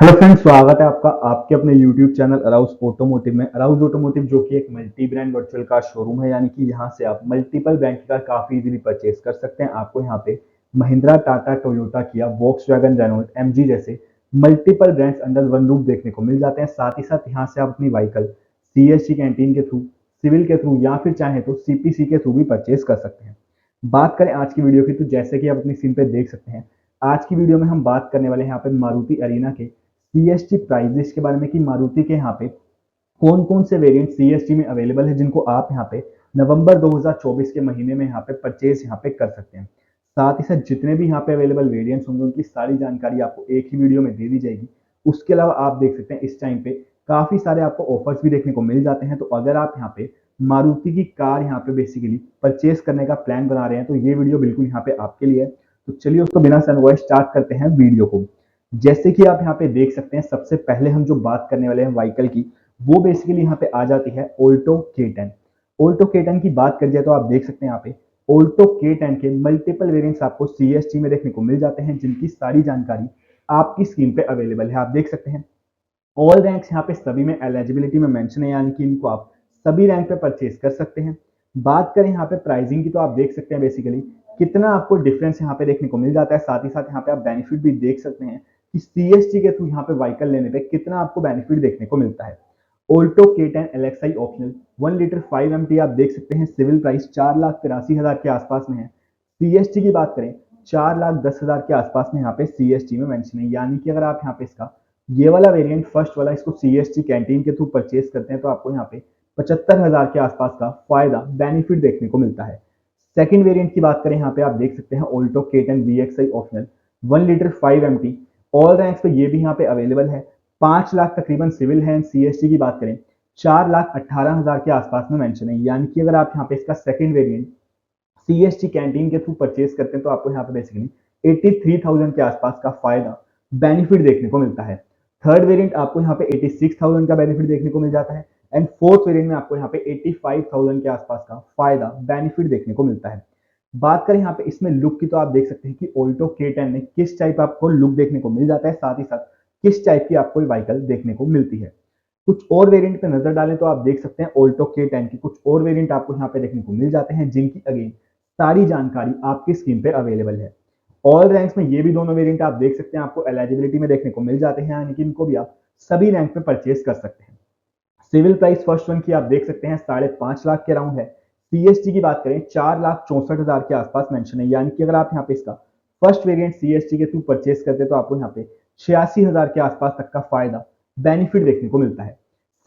Hello friends, स्वागत है आपका आपके अपने यूट्यूब चैनल अराउज ऑटोमोटिव में। अराउज ऑटोमोटिव जो कि एक multi brand virtual car showroom है, यानी कि यहाँ से आप मल्टीपल ब्रांड की कार काफी इजीली परचेज कर सकते हैं। आपको यहाँ पे महिंद्रा, टाटा, टोयोटा, किया, वॉक्सवैगन, रेनॉल्ट, एमजी जैसे multiple brands under one roof देखने को मिल जाते हैं। साथ ही साथ यहाँ से आप अपनी व्हीकल सीएससी कैंटीन के थ्रू, सिविल के थ्रू या फिर चाहे तो सीपीसी के थ्रू भी परचेज कर सकते हैं। बात करें आज की वीडियो की, तो जैसे कि आप अपनी स्क्रीन पे देख सकते हैं, आज की वीडियो में हम बात करने वाले हैं यहाँ पे मारुति अरीना के सीएसटी प्राइजेस के बारे में कि मारुति के यहाँ पे कौन कौन से वेरिएंट सीएसटी में अवेलेबल है, जिनको आप यहाँ पे नवंबर 2024 के महीने में यहाँ पे परचेज यहाँ पे कर सकते हैं। साथ ही साथ जितने भी यहाँ पे अवेलेबल वेरिएंट्स होंगे उनकी सारी जानकारी आपको एक ही वीडियो में दे दी जाएगी। उसके अलावा आप देख सकते हैं इस टाइम पे काफी सारे आपको ऑफर्स भी देखने को मिल जाते हैं। तो अगर आप यहाँ पे मारुति की कार यहाँ पे बेसिकली परचेज करने का प्लान बना रहे हैं तो ये वीडियो बिल्कुल यहाँ पे आपके लिए है। तो चलिए उसको बिना समय स्टार्ट करते हैं वीडियो को। जैसे कि आप यहाँ पे देख सकते हैं, सबसे पहले हम जो बात करने वाले हैं व्हीकल की, वो बेसिकली यहाँ पे आ जाती है ऑल्टो K10। ऑल्टो K10 की बात कर जाए तो आप देख सकते हैं यहाँ पे ऑल्टो K10 के मल्टीपल वेरिएंट्स आपको सीएसटी में देखने को मिल जाते हैं, जिनकी सारी जानकारी आपकी स्क्रीन पे अवेलेबल है। आप देख सकते हैं ऑल रैंक्स यहाँ पे सभी में एलिजिबिलिटी में मेंशन है, यानी कि इनको आप सभी रैंक पे परचेज कर सकते हैं। बात करें यहाँ पे प्राइसिंग की, तो आप देख सकते हैं बेसिकली कितना आपको डिफरेंस यहाँ पे देखने को मिल जाता है। साथ ही साथ यहाँ पे आप बेनिफिट भी देख सकते हैं कि सीएसटी के थ्रू यहाँ पे व्हीकल लेने पे कितना आपको बेनिफिट देखने को मिलता है। Alto K10 LXI optional 1 litre 5 MT आप देख सकते हैं, सिविल प्राइस 4,83,000 के आसपास में है। सीएसटी की बात करें 4,10,000 के आसपास में यहाँ पे सीएसटी में मेंशन है, यानी कि अगर आप यहाँ पे इसका ये वाला वेरिएंट फर्स्ट वाला इसको सीएसटी कैंटीन के थ्रू परचेज करते हैं तो आपको यहाँ पे 75,000 के आसपास का फायदा बेनिफिट देखने को मिलता है। सेकंड वेरिएंट की बात करें, यहाँ पे आप देख सकते हैं Alto K10 VXI optional 1 litre 5 MT all ranks पे ये भी यहाँ पे अवेलेबल है। 5 लाख तकरीबन सिविल है। सीएसटी की बात करें 4,18,000 के आसपास में मेंशन है, यानी कि अगर आप यहाँ पे इसका सेकंड वेरिएंट सीएसटी कैंटीन के थ्रू परचेज करते हैं तो आपको यहाँ पे बेसिकली 83,000 के आसपास का फायदा बेनिफिट देखने को मिलता है। थर्ड वेरिएंट आपको यहाँ पे 86,000 का बेनिफिट देखने को मिल जाता है। एंड फोर्थ वेरिएंट में आपको यहाँ पे 85,000 के आसपास का फायदा बेनिफिट देखने को मिलता है। बात करें यहाँ पे इसमें लुक की, तो आप देख सकते हैं कि ऑल्टो K10 में किस टाइप आपको लुक देखने को मिल जाता है, साथ ही साथ किस टाइप की आपको व्हीकल देखने को मिलती है। कुछ और वेरिएंट पे नजर डालें तो आप देख सकते हैं ऑल्टो K10 की कुछ और वेरिएंट आपको यहाँ पे देखने को मिल जाते हैं, जिनकी अगेन सारी जानकारी आपकी स्क्रीन पे अवेलेबल है। ऑल रैंक्स में ये भी दोनों वेरिएंट आप देख सकते हैं, आपको एलिजिबिलिटी में देखने को मिल जाते हैं, यानी कि इनको भी आप सभी रैंक पे परचेज कर सकते हैं। सिविल प्राइस फर्स्ट वन की आप देख सकते हैं 5.5 लाख के राउंड है। सीएसटी की बात करें 4,64,000 के आसपास मेंशन है, यानी कि अगर आप यहाँ पे इसका फर्स्ट वेरिएंट सीएसटी के थ्रू परचेज करते हैं तो आपको यहाँ पे 86,000 के आसपास तक का फायदा बेनिफिट देखने को मिलता है।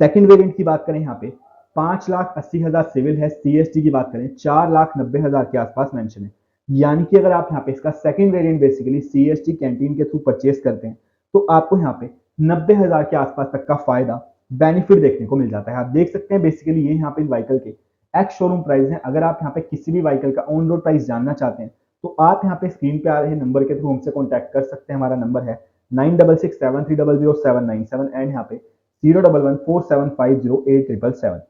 सेकंड वेरिएंट की बात करें यहाँ पे 5,80,000 सिविल है। सीएसटी की बात करें 4,90,000 के आसपास मेंशन है, यानी कि अगर आप यहाँ पे इसका second variant basically CST canteen के थ्रू परचेज करते हैं तो आपको यहाँ पे 90,000 के आसपास तक का फायदा बेनिफिट देखने को मिल जाता है। आप देख सकते हैं बेसिकली ये यहाँ पे व्हीकल के एक्स शोरूम प्राइस है। अगर आप यहाँ पे किसी भी व्हीकल का ऑन रोड प्राइस जानना चाहते हैं तो आप यहाँ पे स्क्रीन पे आ रहे नंबर के थ्रू हमसे कॉन्टैक्ट कर सकते हैं। हमारा नंबर है 9667300797 एंड यहाँ पे 01147508777।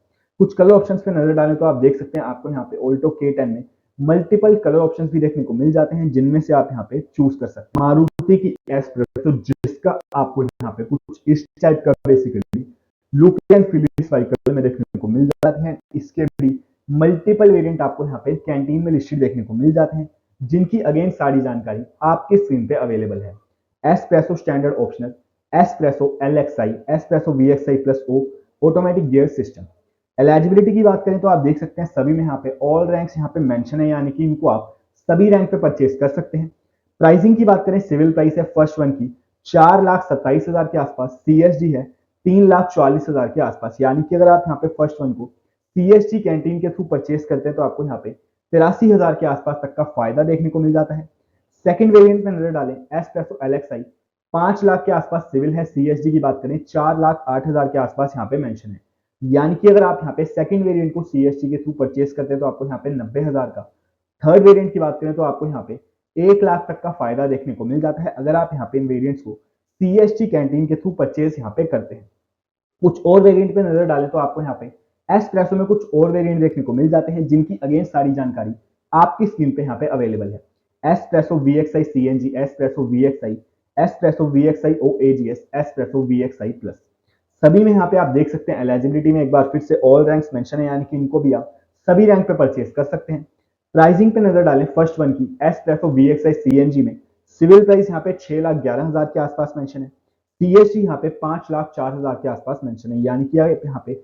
कुछ कलर ऑप्शंस पे नजर डालें तो आप देख सकते हैं आपको यहाँ पे ऑल्टो K10 में मल्टीपल कलर ऑप्शंस भी देखने को मिल जाते हैं, जिनमें से आप यहाँ पे चूज कर सकते हैं। मारुति की एस प्रेसो, जिसका आपको यहाँ पे कुछ इस टाइप का बेसिकली लुक एंड फील इस व्हीकल में देखने को मिल जाते हैं। इसके भी मल्टीपल वेरिएंट आपको यहाँ पे कैंटीन में लिस्टेड देखने को मिल जाते हैं, जिनकी अगेन सारी जानकारी आपके स्क्रीन पे अवेलेबल है। Espresso standard optional, espresso LXI, espresso VXI plus O automatic gear system. Eligibility की बात करें तो आप देख सकते हैं सभी में यहाँ पे ऑल रैंक्स यहाँ पे मेंशन है, यानी कि इनको आप सभी रैंक पे परचेज कर सकते हैं। प्राइसिंग की बात करें, सिविल प्राइस है फर्स्ट वन की 4,27,000 के आसपास, सीएसडी है 3,44,000 के आसपास, यानी कि अगर आप यहाँ पे फर्स्ट वन को सीएसटी कैंटीन के थ्रू परचेज करते हैं तो आपको यहाँ पे 83,000 के आसपास तक का फायदा देखने को मिल जाता है। सेकंड वेरिएंट में नजर डालें एस्प्रेसो LXI 5 लाख के आसपास सिविल है। सीएसडी की बात करें 4,08,000 के आसपास यहाँ पे मेंशन है, यानी कि अगर आप यहाँ पे सेकंड वेरिएंट को सीएसटी के थ्रू परचेज करते हैं तो आपको यहाँ पे 90,000 का, थर्ड वेरिएंट की बात करें तो आपको यहाँ पे 1 लाख तक का फायदा देखने को मिल जाता है, अगर आप यहाँ पे इन वेरिएंट्स को सीएसटी कैंटीन के थ्रू परचेज यहाँ पे करते हैं। कुछ और वेरिएंट पे नजर डालें तो आपको यहाँ पे एस्प्रेसो में कुछ और वेरिएंट देखने को मिल जाते हैं, जिनकी अगेन सारी जानकारी आपकी स्क्रीन पे यहाँ पे अवेलेबल है। Espresso VXI CNG, espresso VXI espresso VXI OAGS, espresso VXI plus. सभी में यहाँ पे आप देख सकते हैं एलिजिबिलिटी में एक बार फिर से ऑल रैंक्स मेंशन है, यानी कि इनको भी आप सभी रैंक पे परचेज कर सकते हैं। प्राइसिंग पे नजर डालें फर्स्ट वन की एस्प्रेसो VXI CNG में सिविल प्राइस यहाँ पे 6,11,000 के आसपास मेंशन है। CST यहाँ पे 5,04,000 के आसपास मेंशन है, यानी कि आप यहाँ पे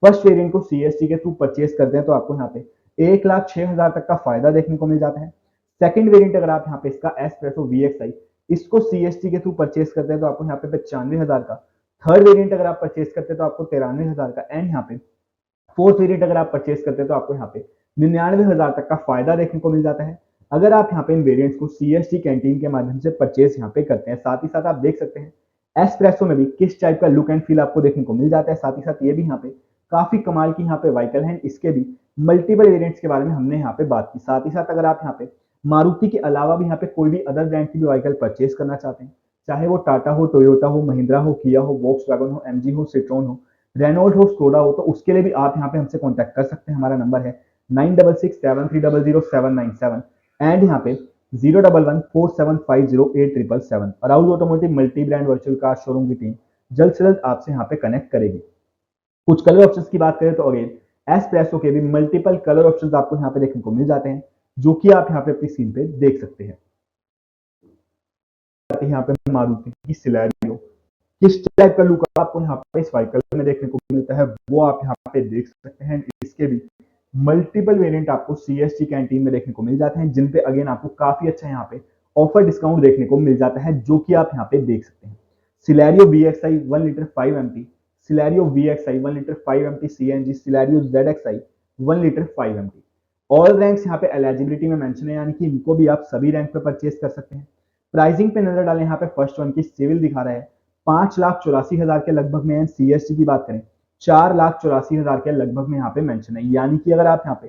फर्स्ट वेरिएंट को CST के थ्रू परचेज करते हैं तो आपको यहाँ पे 1,06,000 तक का फायदा देखने को मिल जाता है। सेकंड वेरिएंट अगर आप यहाँ पे इसका एस्प्रेसो VXI इसको CST के थ्रू परचेज करते हैं तो आपको यहाँ पे 95,000 का। थर्ड वेरिएंट अगर आप परचेज करते हैं तो आपको 93,000 का। एंड यहाँ पे फोर्थ वेरिएंट अगर आप परचेज करते हैं तो आपको यहाँ पे 99,000 तक का फायदा देखने को मिल जाता है, अगर आप यहाँ पे इन वेरिएंट्स को CST कैंटीन के माध्यम से परचेज यहाँ पे करते हैं। साथ ही साथ आप देख सकते हैं एस्प्रेसो में भी किस टाइप का लुक एंड फील आपको देखने को मिल जाता है। साथ ही साथ ये भी यहाँ पे काफी कमाल की यहाँ पे व्हीकल है, इसके भी मल्टीपल वेरिएंट्स के बारे में हमने यहाँ पे बात की। साथ ही साथ अगर आप यहाँ पे मारुति के अलावा भी यहाँ पे कोई भी अदर ब्रांड की भी व्हीकल परचेज करना चाहते हैं, चाहे वो टाटा हो, टोयोटा हो, महिंद्रा हो, किया हो, वोक्सवैगन हो, MG हो, सिट्रोन हो, रेनॉल्ट हो, स्कोडा हो, तो उसके लिए भी आप यहाँ पे हमसे कांटेक्ट कर सकते हैं। हमारा नंबर है 9667300797 एंड यहाँ पे 01147508777। Arouse automotive multi brand virtual car showroom की टीम जल्द से जल्द आपसे यहाँ पे कनेक्ट करेगी। कुछ कलर ऑप्शंस की बात करें तो अगेन एस्प्रेसो के भी मल्टीपल कलर ऑप्शंस आपको यहाँ पे देखने को मिल जाते हैं, जो कि आप यहाँ पे अपनी स्क्रीन पे देख सकते हैं। यहाँ पे मारुति की सिलेरियो किस टाइप का लुक आपको यहाँ पे इस व्हीकल में देखने को मिलता है वो आप यहाँ पे देख सकते हैं। इसके भी मल्टीपल वेरिएंट आपको CST कैंटीन में देखने को मिल जाते हैं, जिन पे अगेन आपको काफी अच्छा यहाँ पे ऑफर डिस्काउंट देखने को मिल जाता है, जो कि आप यहाँ पे देख सकते हैं। Celerio VXI 1 litre 5MT, Celerio VXI 1 litre 5MT CNG, Celerio ZXI 1 litre 5MT। All ranks यहाँ पे एलिजिबिलिटी में मेंशन है, यानी कि इनको भी आप सभी रैंक पे परचेज कर सकते हैं। प्राइसिंग पे नजर डालें, यहाँ पे फर्स्ट वन की सिविल दिखा रहा है 5,84,000 के लगभग में। CST की बात करें 4,84,000 के लगभग में यहाँ पे मेंशन है, यानी कि अगर आप यहाँ पे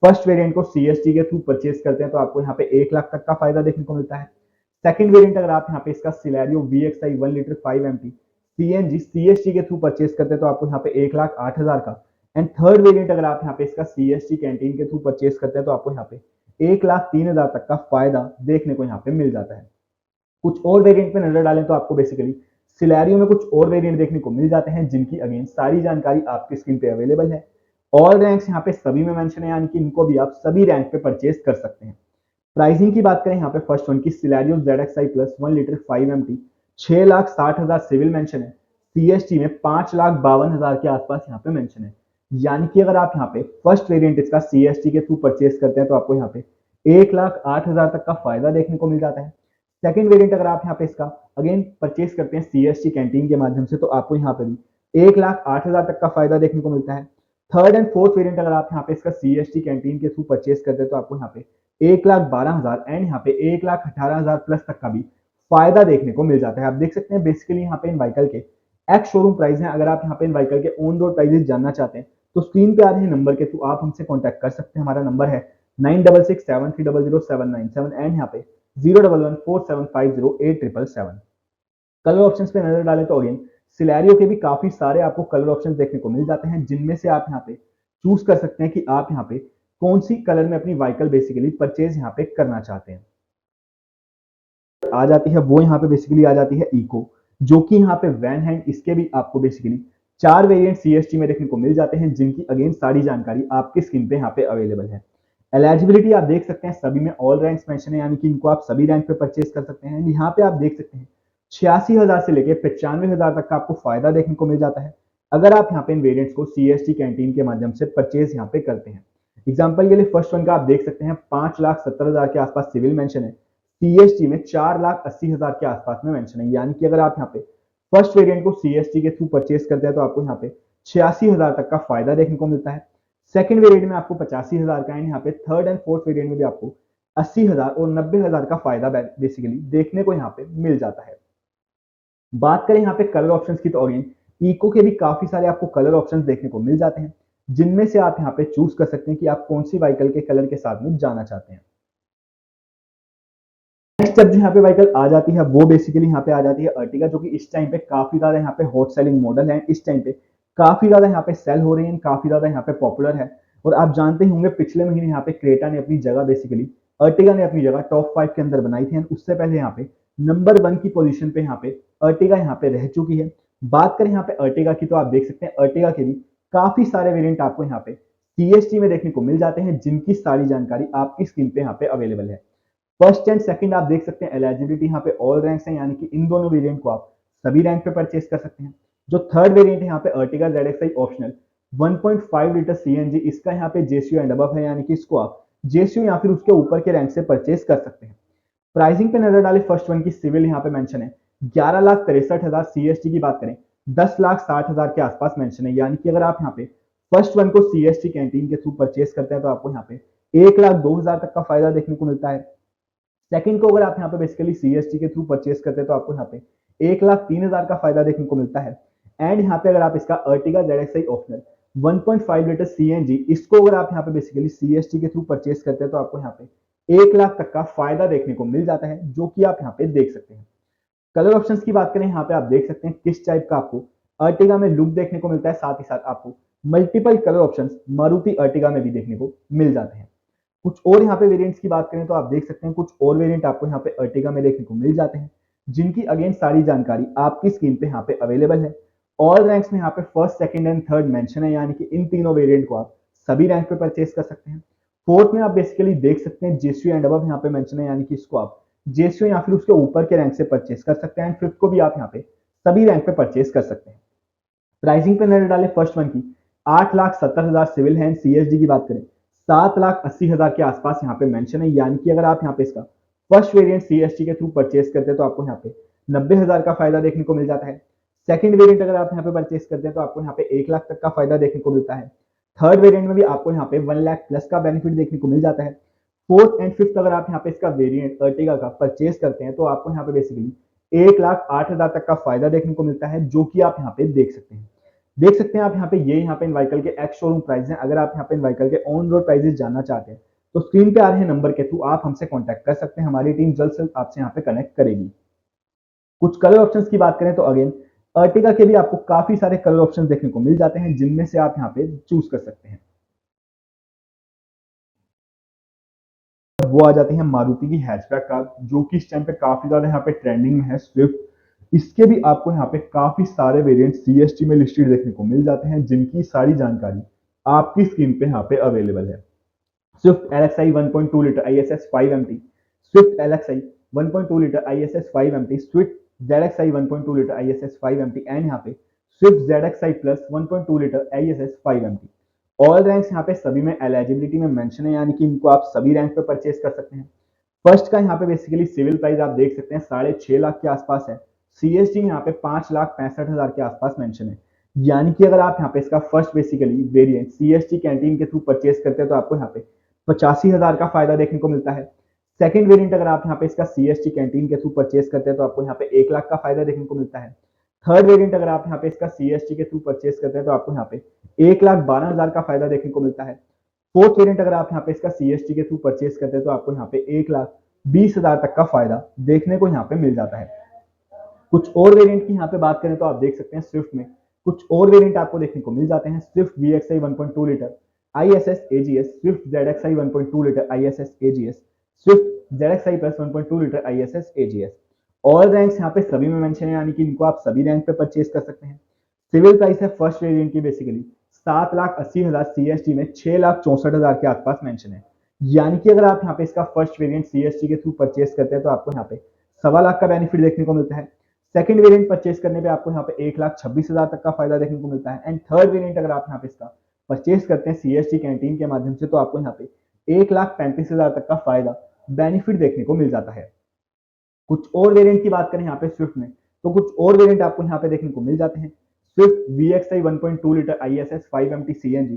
फर्स्ट वेरिएंट को CST के थ्रू परचेज करते हैं तो आपको यहाँ पे 1 लाख तक का फायदा देखने को मिलता है। सेकंड वेरिएंट अगर आप यहाँ पे इसका Celerio VXI 1 litre 5MT CNG CST के थ्रू परचेज करते हैं तो आपको यहाँ पे 1,08,000 का। एंड थर्ड वेरिएंट अगर आप यहाँ पे इसका CST कैंटीन के थ्रू परचेज करते हैं तो आपको यहाँ पे 1,03,000 तक का फायदा देखने को यहाँ पे मिल जाता है। कुछ और वेरिएंट पे नजर डालें तो आपको बेसिकली सिलेरियो में कुछ और वेरिएंट देखने को मिल जाते हैं, जिनकी अगेन सारी जानकारी आपकी स्क्रीन पे अवेलेबल है। ऑल रैंक्स यहाँ पे सभी में मेंशन है, यानी कि इनको भी आप सभी रैंक पे परचेज कर सकते हैं। प्राइसिंग की बात करें यहाँ पे फर्स्ट वन की Celerio ZXI plus 1 litre 5MT 6,60,000 civil mention है, CST में 5,52,000 के आसपास यहाँ पे मेंशन है, यानी कि अगर आप यहाँ पे फर्स्ट वेरिएंट इसका CST के थ्रू परचेज करते हैं तो आपको यहाँ पे 1,08,000 तक का फायदा देखने को मिल जाता है। सेकंड वेरिएंट अगर आप यहाँ पे इसका अगेन परचेज करते हैं CST कैंटीन के माध्यम से तो आपको यहाँ पे भी 1,08,000 तक का फायदा देखने को मिलता है। थर्ड एंड फोर्थ वेरिएंट अगर आप यहाँ पे इसका CST कैंटीन के थ्रू परचेज करते हैं तो आपको यहाँ पे 1,12,000 एंड यहाँ पे 1,18,000 प्लस तक का भी फायदा देखने को मिल जाता है। आप देख सकते हैं बेसिकली यहाँ पे इन व्हीकल के एक्स शोरूम प्राइस है। अगर आप यहाँ पे इन व्हीकल के ऑन रोड प्राइसेस जानना चाहते हैं तो स्क्रीन पे आ रहे नंबर के थ्रू आप हमसे कॉन्टैक्ट कर सकते हैं। हमारा नंबर है 9667300797 एंड यहाँ पे 01147508777। कलर ऑप्शंस पे नजर डालें तो अगेन सिलेरियो के भी काफी सारे आपको कलर ऑप्शंस देखने को मिल जाते हैं, जिनमें से आप यहाँ पे चूज कर सकते हैं कि आप यहाँ पे कौन सी कलर में अपनी व्हीकल बेसिकली परचेज यहाँ पे करना चाहते हैं। आ जाती है वो यहाँ पे बेसिकली आ जाती है इको, जो कि यहाँ पे वैन हैंड, इसके भी आपको बेसिकली 4 वेरिएंट CST में देखने को मिल जाते हैं, जिनकी अगेन सारी जानकारी आपकी स्क्रीन पे यहाँ पे अवेलेबल है। एलिजिबिलिटी आप देख सकते हैं सभी में ऑल रैंक्स मेंशन है, यानी कि इनको आप सभी रैंक पे परचेज कर सकते हैं। यहाँ पे आप देख सकते हैं 86,000 से लेकर 95,000 तक का आपको फायदा देखने को मिल जाता है, अगर आप यहाँ पे इन वेरिएंट्स को CST कैंटीन के माध्यम से परचेज यहाँ पे करते हैं। एग्जाम्पल के लिए फर्स्ट वन का आप देख सकते हैं 5,70,000 के आसपास सिविल मेंशन है, CST में 4,80,000 के आसपास में मेंशन है, यानी कि अगर आप यहाँ पे फर्स्ट वेरिएंट को CST के थ्रू परचेज करते हैं तो आपको यहाँ पे 86,000 तक का फायदा देखने को मिलता है। सेकंड वेरिएंट में आपको 85,000 का, यहाँ पे थर्ड एंड फोर्थ वेरिएंट में भी आपको 80,000 और 90,000 का फायदा बेसिकली देखने को यहाँ पे मिल जाता है। बात करें यहाँ पे कलर ऑप्शंस की तो अगेन इको के भी काफी सारे आपको कलर ऑप्शंस देखने को मिल जाते हैं, जिनमें से आप यहाँ पे चूज कर सकते हैं कि आप कौन सी व्हीकल के कलर के साथ में जाना चाहते हैं। नेक्स्ट अब जो यहाँ पे व्हीकल आ जाती है वो बेसिकली यहाँ पे आ जाती है अर्टिगा, जो कि इस टाइम पे काफी ज्यादा यहाँ पे हॉट सेलिंग मॉडल है। इस टाइम पे काफी ज्यादा यहाँ पे सेल हो रही है, काफी ज्यादा यहाँ पे पॉपुलर है। और आप जानते ही होंगे पिछले महीने यहाँ पे क्रेटा ने अपनी जगह बेसिकली अर्टिगा ने अपनी जगह टॉप 5 के अंदर बनाई थी, उससे पहले यहाँ पे नंबर 1 की पोजीशन पे यहाँ पे अर्टिगा यहाँ पे रह चुकी है। बात करें यहाँ पे अर्टिगा की, तो आप देख सकते हैं अर्टिगा के भी काफी सारे वेरिएंट आपको यहाँ पे सीएसटी में देखने को मिल जाते हैं, जिनकी सारी जानकारी आपकी स्क्रीन पे यहाँ पे अवेलेबल है। फर्स्ट एंड सेकंड आप देख सकते हैं एलिजिबिलिटी यहाँ पे ऑल रैंक्स है, यानी कि इन दोनों वेरिएंट को आप सभी रैंक पे परचेस कर सकते हैं। जो थर्ड वेरिएंट है यहाँ पे Ertiga ZXi optional 1.5 litre CNG, इसका यहाँ पे जेसीओ एंड अबव है, यानी कि इसको आप जेसीओ या फिर उसके ऊपर के रैंक से परचेस कर सकते हैं। प्राइसिंग पे नजर डाले फर्स्ट वन की, सिविल यहाँ पे मेंशन है 11,63,000, सीएसटी की बात करें 10,60,000 के आसपास मेंशन है, यानी कि अगर आप यहाँ पे फर्स्ट वन को सीएसटी कैंटीन के थ्रू परचेस करते हैं तो आपको यहाँ पे 1,02,000 तक का फायदा देखने को मिलता है। सेकंड को अगर आप यहाँ पे बेसिकली सीएसटी के थ्रू परचेस करते हैं तो आपको यहाँ पे 1,03,000 का फायदा देखने को मिलता है। एंड यहाँ पे अगर आप इसका Ertiga ZXi optional 1.5 litre CNG, इसको अगर आप यहाँ पे बेसिकली सीएसटी के थ्रू परचेस करते हैं तो आपको यहाँ पे 1 लाख तक का फायदा देखने को मिल जाता है, जो कि आप यहाँ पे देख सकते हैं। कलर ऑप्शंस की बात करें, यहाँ पे आप देख सकते हैं किस टाइप का आपको अर्टिगा में लुक देखने को मिलता है, साथ ही साथ आपको multiple colour options Maruti Ertiga में भी देखने को मिल जाते हैं। कुछ और यहाँ पे वेरिएंट्स की बात करें तो आप देख सकते हैं कुछ और वेरिएंट आपको यहाँ पे अर्टिगा में देखने को मिल जाते हैं, जिनकी अगेन सारी जानकारी आपकी स्क्रीन पे यहाँ पे अवेलेबल है। ऑल रैंक्स में यहाँ पे first second and third mention है, यानी कि इन तीनों वेरिएंट को आप सभी रैंक पे परचेस कर सकते हैं। फोर्थ में आप बेसिकली देख सकते हैं जेसीओ एंड अबव यहाँ पे मेंशन है, यानी कि इसको आप जेसीओ या फिर उसके ऊपर के रैंक से परचेस कर सकते हैं। एंड फिफ्थ को भी आप यहाँ पे सभी रैंक पे परचेस कर सकते हैं। प्राइसिंग पे नजर डाले फर्स्ट वन की 8,70,000 सिविल है, सीएसडी की बात करें 7,80,000 के आसपास यहाँ पे मेंशन है, यानी कि अगर आप यहाँ पे इसका फर्स्ट वेरिएंट सीएसटी के थ्रू परचेस करते हैं तो आपको यहाँ पे 90,000 का फायदा देखने को मिल जाता है। सेकंड वेरिएंट अगर आप यहाँ पे परचेस करते हैं तो आपको यहाँ पे 1 लाख तक का फायदा देखने को मिलता है। थर्ड वेरिएंट में भी आपको यहाँ पे 1 लाख प्लस का बेनिफिट देखने को मिल जाता है। फोर्थ एंड फिफ्थ अगर आप यहाँ पे इसका वेरिएंट अर्टिगा का परचेस करते हैं तो आपको यहाँ पे बेसिकली 1,08,000 तक का फायदा देखने को मिलता है, जो कि आप यहाँ पे देख सकते हैं। देख सकते हैं आप यहाँ पे ये यहाँ पे इन व्हीकल के एक्स शोरूम प्राइस हैं। अगर आप यहाँ पे इन व्हीकल के ऑन रोड प्राइसेस जानना चाहते हैं तो स्क्रीन पे आ रहे नंबर के थ्रू आप हमसे कांटेक्ट कर सकते हैं, हमारी टीम जल्द से आपसे यहाँ पे कनेक्ट करेगी। कुछ कलर ऑप्शंस की बात करें तो अगेन अर्टिगा के भी आपको काफी सारे कलर ऑप्शंस देखने को मिल जाते हैं, जिनमें से आप यहाँ पे चूज कर सकते हैं। वो आ जाती है मारुति की हैचबैक कार, जो कि इस टाइम पे काफी ज्यादा यहाँ पे ट्रेंडिंग में है, स्विफ्ट। इसके भी आपको यहाँ पे काफी सारे वेरिएंट सीएसटी में लिस्टेड देखने को मिल जाते हैं, जिनकी सारी जानकारी आपकी स्क्रीन पे यहाँ पे अवेलेबल है। Swift LXI 1.2 litre ISS 5 MT, Swift LXI 1.2 litre ISS 5 MT, Swift ZXI 1.2 litre ISS 5 MT and यहाँ पे Swift ZXI plus 1.2 litre ISS 5 MT. All ranks यहाँ पे सभी में एलिजिबिलिटी में मेंशन है, यानी कि इनको आप सभी रैंक पे परचेस कर सकते हैं। फर्स्ट का यहाँ पे बेसिकली सिविल प्राइस आप देख सकते हैं 6.5 लाख के आसपास है। सीएसटी में यहाँ पे 5,65,000 के आसपास मेंशन है, यानी कि अगर आप यहाँ पे इसका first basically variant CST canteen के थ्रू परचेस करते हैं तो आपको यहाँ पे 85,000 का फायदा देखने को मिलता है। सेकंड वेरिएंट अगर आप यहाँ पे इसका सीएसटी कैंटीन के थ्रू परचेस करते हैं तो आपको यहाँ पे 1 लाख का फायदा देखने को मिलता है। थर्ड वेरिएंट अगर आप यहाँ पे इसका सीएसटी के थ्रू परचेस करते हैं तो आपको यहाँ पे 1,12,000 का फायदा देखने को मिलता है। फोर्थ वेरिएंट अगर आप यहाँ पे इसका सीएसटी के थ्रू परचेस करते हैं तो आपको यहाँ पे 1,20,000 तक का फायदा देखने को यहाँ पे मिल जाता है। कुछ और वेरिएंट की यहाँ पे बात करें तो आप देख सकते हैं स्विफ्ट में कुछ और वेरिएंट आपको देखने को मिल जाते हैं। Swift VXI 1.2 litre ISS AGS, Swift ZXI 1.2 litre ISS AGS, Swift ZXI plus 1.2 litre ISS AGS. All ranks यहाँ पे सभी में मेंशन है, यानी कि इनको आप सभी रैंक पे परचेस कर सकते हैं। सिविल प्राइस है फर्स्ट वेरिएंट की बेसिकली 7,80,000, सीएसटी में 6,64,000 के आसपास मेंशन है, यानी कि अगर आप यहाँ पे इसका फर्स्ट वेरिएंट सीएसटी के थ्रू परचेस करते हैं तो आपको यहाँ पे 1,25,000 का बेनिफिट देखने को मिलता है। सेकंड वेरिएंट परचेस करने पे आपको यहाँ पे 1,26,000 तक का फायदा देखने को मिलता है। एंड थर्ड वेरिएंट अगर आप यहाँ पे इसका परचेस करते हैं सीएसटी कैंटीन के माध्यम से तो आपको यहाँ पे 1,35,000 तक का फायदा बेनिफिट देखने को मिल जाता है। कुछ और वेरिएंट की बात करें यहाँ पे स्विफ्ट में तो कुछ और वेरिएंट आपको यहाँ पे देखने को मिल जाते हैं। Swift VXI 1.2 litre ISS 5 MT CNG,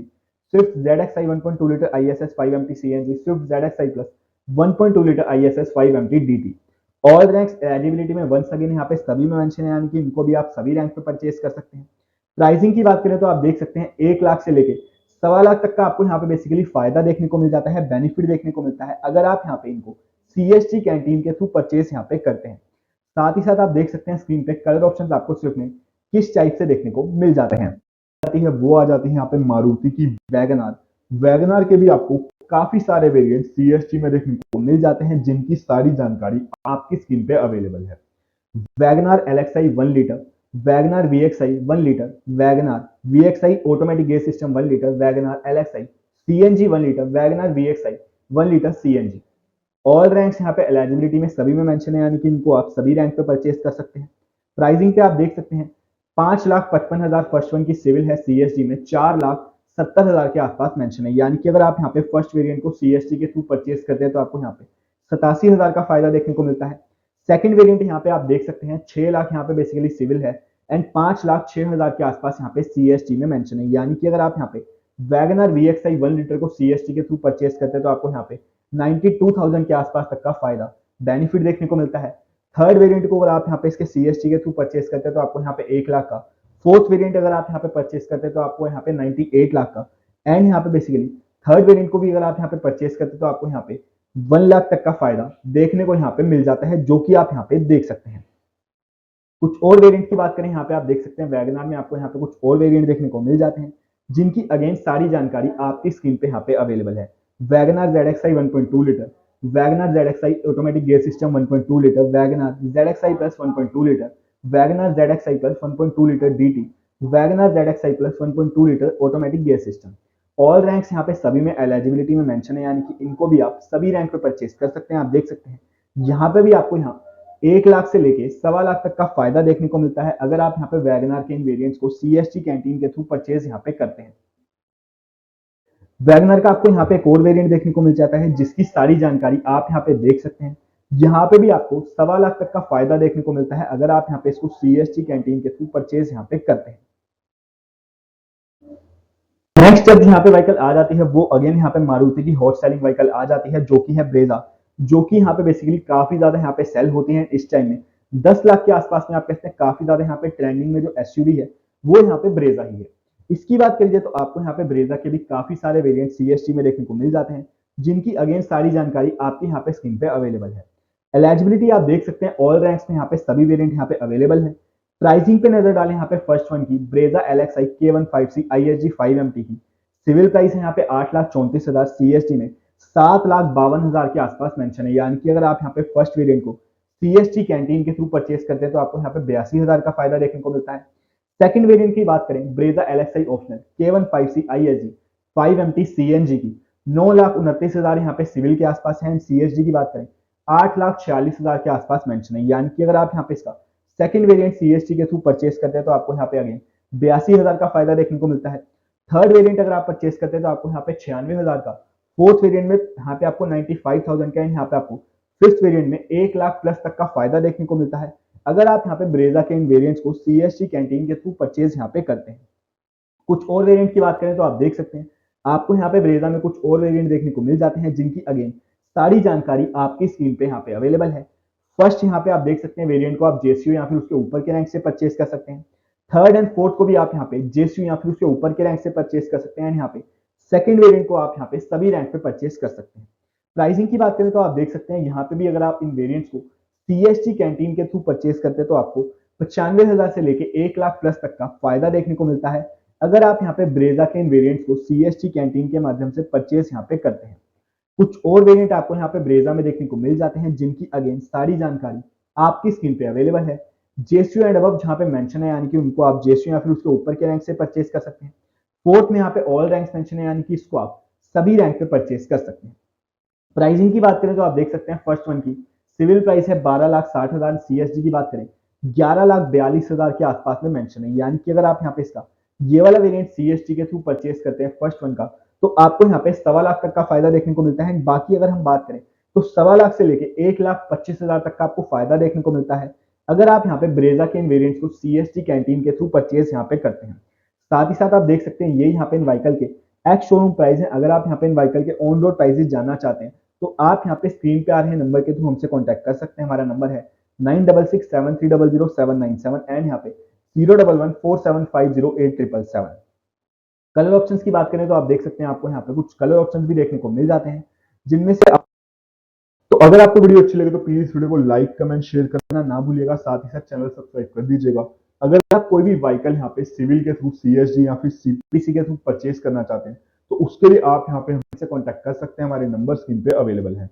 Swift ZXI 1.2 litre ISS 5 MT CNG, Swift ZXI plus 1.2 litre ISS 5 MT DT. All ranks eligibility में वंस अगेन यहाँ पे सभी में मेंशन है, यानी कि इनको भी आप सभी रैंक पे परचेस कर सकते हैं। प्राइसिंग की बात करें तो आप देख सकते हैं 1 लाख से लेके 1,25,000 तक का आपको यहाँ पे बेसिकली फायदा देखने को मिल जाता है, बेनिफिट देखने को मिलता है, अगर आप यहाँ पे इनको सीएसटी कैंटीन के थ्रू परचेस यहाँ पे करते हैं। साथ ही साथ आप देख सकते हैं स्क्रीन पे कलर ऑप्शंस आपको स्विफ्ट में किस टाइप से देखने को मिल जाते हैं। वो आ जाती है यहाँ पे मारुति की वैगनार। वैगनार के भी आपको काफी सारे वेरिएंट सीएसजी में देखने को मिल जाते हैं, जिनकी सारी जानकारी आपकी स्क्रीन पे अवेलेबल है। WagonR LXI 1 litre, WagonR VXI 1 litre, WagonR VXI automatic gas system 1 litre, WagonR LXI CNG 1 litre, WagonR VXI 1 litre CNG. All ranks यहाँ पे एलिजिबिलिटी में सभी में मेंशन है, यानी कि इनको आप सभी रैंक पे परचेज कर सकते हैं। प्राइसिंग पे आप देख सकते हैं 5,55,000 फर्स्ट वन की सिविल है, सीएसजी में 4,70,000 के आसपास मेंशन है, यानी कि अगर आप यहाँ पे फर्स्ट वेरिएंट को सीएसजी के थ्रू परचेज करते हैं तो आपको यहाँ पे 87,000 का फायदा देखने को मिलता है। सेकंड वेरिएंट यहाँ पे आप देख सकते हैं 6 लाख यहाँ पे बेसिकली सिविल है एंड 5,06,000 के आसपास यहाँ पे सीएसजी में मेंशन है, यानी कि अगर आप यहाँ पे वैगनर वीएक्सआई 1 लीटर को सीएसजी के थ्रू परचेज करते हैं तो आपको यहाँ पे 92,000 के आसपास तक का फायदा बेनिफिट देखने को मिलता है। थर्ड वेरिएंट को अगर आप यहाँ पे इसके सीएसजी के थ्रू परचेज करते हैं तो आपको यहाँ पे 1 लाख का, फोर्थ वेरिएंट अगर आप यहाँ पे परचेज करते हैं तो आपको यहाँ पे 98 लाख का, एंड यहाँ पे बेसिकली थर्ड वेरिएंट को भी अगर आप यहाँ पे परचेज करते हैं तो आपको यहाँ पे 1 लाख तक का फायदा देखने को यहाँ पे मिल जाता है, जो कि आप यहाँ पे देख सकते हैं। कुछ और वेरिएंट की बात करें, यहाँ पे आप देख सकते हैं वैगनार में आपको यहाँ पे कुछ और वेरिएंट देखने को मिल जाते हैं, जिनकी अगेन सारी जानकारी आपकी स्क्रीन पे यहाँ पे अवेलेबल है। WagonR ZXi 1.2 litre, WagonR ZXi automatic gear system 1.2 litre, WagonR ZXi plus 1.2 litre, WagonR ZXi plus 1.2 litre DT, WagonR ZXi plus 1.2 litre automatic gear system. All ranks यहाँ पे सभी में एलिजिबिलिटी में मेंशन है, यानी कि इनको भी आप सभी रैंक पे परचेज कर सकते हैं। आप देख सकते हैं यहाँ पे भी आपको यहाँ 1 लाख से लेके 1.25 लाख तक का फायदा देखने को मिलता है, अगर आप यहाँ पे वैगनार के इन वेरिएंट्स को सीएसटी कैंटीन के थ्रू परचेज यहाँ पे करते हैं। वैगनर का आपको यहाँ पे एक और वेरिएंट देखने को मिल जाता है, जिसकी सारी जानकारी आप यहाँ पे देख सकते हैं। यहाँ पे भी आपको 1.25 लाख तक का फायदा देखने को मिलता है, अगर आप यहाँ पे इसको सीएसटी कैंटीन के थ्रू परचेज यहाँ पे करते हैं। नेक्स्ट जब यहाँ पे व्हीकल आ जाती है वो अगेन यहाँ पे मारुति की हॉट सेलिंग व्हीकल आ जाती है, जो कि है ब्रेजा, जो कि यहाँ पे बेसिकली काफी ज्यादा यहाँ पे सेल होती है इस टाइम में। 10 लाख के आसपास में आप कहते हैं काफी ज्यादा यहाँ पे ट्रेंडिंग में जो एसयूवी है वो यहाँ पे ब्रेजा ही है। इसकी बात करिए तो आपको यहाँ पे ब्रेजा के भी काफी सारे वेरिएंट सीएसटी में देखने को मिल जाते हैं, जिनकी अगेन सारी जानकारी आपकी यहाँ पे स्क्रीन पे अवेलेबल है। एलिजिबिलिटी आप देख सकते हैं ऑल रैंक्स में यहाँ पे सभी वेरिएंट यहाँ पे अवेलेबल है। प्राइसिंग पे नजर डालें यहाँ पे फर्स्ट वन की Brezza LXI K15C ISG 5MT की सिविल प्राइस है यहाँ पे 8,34,000, सीएसटी में 7,52,000 के आसपास मेंशन है, यानी कि अगर आप यहाँ पे फर्स्ट वेरिएंट को सीएसटी कैंटीन के थ्रू परचेज करते हैं तो आपको यहाँ पे 82,000 का फायदा देखने को मिलता है। सेकंड वेरिएंट की बात करें Brezza LXI optional K15C ISG 5MT CNG की 9,29,000 यहाँ पे सिविल के आसपास है, सीएसजी की बात करें 8,46,000 के आसपास मेंशन है, यानी कि अगर आप यहाँ पे इसका सेकंड वेरिएंट सीएसटी के थ्रू परचेज करते हैं तो आपको यहाँ पे अगेन 82,000 का फायदा देखने को मिलता है। थर्ड वेरिएंट अगर आप परचेज करते हैं तो आपको यहाँ पे 96,000 का, फोर्थ वेरिएंट में यहाँ पे आपको 95,000 का, यहाँ पे आपको फिफ्थ वेरिएंट में 1 लाख प्लस तक का फायदा देखने को मिलता है, अगर आप यहाँ पे ब्रेजा के इन वेरिएंट्स को सीएसटी कैंटीन के थ्रू परचेज यहाँ पे करते हैं। कुछ और वेरिएंट की बात करें तो आप देख सकते हैं आपको यहाँ पे ब्रेजा में कुछ और वेरिएंट देखने को मिल जाते हैं, जिनकी अगेन सारी जानकारी आपकी स्क्रीन पे यहाँ पे अवेलेबल है। फर्स्ट यहाँ पे आप देख सकते हैं वेरिएंट को आप जेसीयू या फिर उसके ऊपर के रैंक से परचेज कर सकते हैं। थर्ड एंड फोर्थ को भी आप यहाँ पे जेसीयू या फिर उसके ऊपर के रैंक से परचेज कर सकते हैं, यहाँ पे सेकंड वेरिएंट को आप यहाँ पे सभी रैंक पे परचेज कर सकते हैं। प्राइसिंग की बात करें तो आप देख सकते हैं यहाँ पे भी अगर आप इन वेरिएंट्स को सीएसटी कैंटीन के थ्रू परचेज करते हैं तो आपको 95,000 से लेके 1 लाख प्लस तक का फायदा देखने को मिलता है, अगर आप यहाँ पे ब्रेजा के इन वेरिएंट्स को सीएसटी कैंटीन के माध्यम से परचेज यहाँ पे करते हैं। कुछ और वेरिएंट आपको यहाँ पे ब्रेजा में देखने को मिल जाते हैं, जिनकी अगेन सारी जानकारी आपकी स्क्रीन पे अवेलेबल है। जेसीयू एंड अबव जहाँ पे मेंशन है, यानी कि उनको आप जेसीयू या फिर उसके ऊपर के रैंक से परचेज कर सकते हैं। फोर्थ में यहाँ पे ऑल रैंक्स मेंशन है, यानी कि इसको आप सभी रैंक पे परचेज कर सकते हैं। प्राइसिंग की बात करें तो आप देख सकते हैं फर्स्ट वन की सिविल प्राइस है 12,60,000, सीएसजी की बात करें 11,42,000 के आसपास में मेंशन है, यानी कि अगर आप यहाँ पे इसका ये वाला वेरिएंट सीएसटी के थ्रू परचेज करते हैं फर्स्ट वन का तो आपको यहाँ पे 1.25 लाख तक का फायदा देखने को मिलता है। बाकी अगर हम बात करें तो 1.25 लाख से लेके 1,25,000 तक का आपको फायदा देखने को मिलता है, अगर आप यहाँ पे ब्रेजा के इन वेरिएंट्स को सीएसटी कैंटीन के थ्रू परचेज यहाँ पे करते हैं। साथ ही साथ आप देख सकते हैं ये यहाँ पे इन व्हीकल के एक्स शोरूम प्राइस है, अगर आप यहाँ पे इन व्हीकल के ऑन रोड प्राइसेस जानना चाहते हैं तो आप यहाँ पे स्क्रीन पे आ रहे नंबर के थ्रू हमसे कॉन्टैक्ट कर सकते हैं। हमारा नंबर है 9667300797 एंड यहाँ पे 01147508777। कलर ऑप्शंस की बात करें तो आप देख सकते हैं आपको यहाँ पे कुछ कलर ऑप्शंस भी देखने को मिल जाते हैं, जिनमें से तो अगर आपको वीडियो अच्छी लगे तो प्लीज वीडियो को लाइक कमेंट शेयर करना ना भूलिएगा, साथ ही साथ चैनल सब्सक्राइब कर दीजिएगा। अगर आप कोई भी व्हीकल यहाँ पे सिविल के थ्रू सीएसजी या फिर सीपीसी के थ्रू परचेज करना चाहते हैं तो उसके लिए आप यहाँ पे हमसे कॉन्टैक्ट कर सकते हैं, हमारे नंबर स्क्रीन पे अवेलेबल है।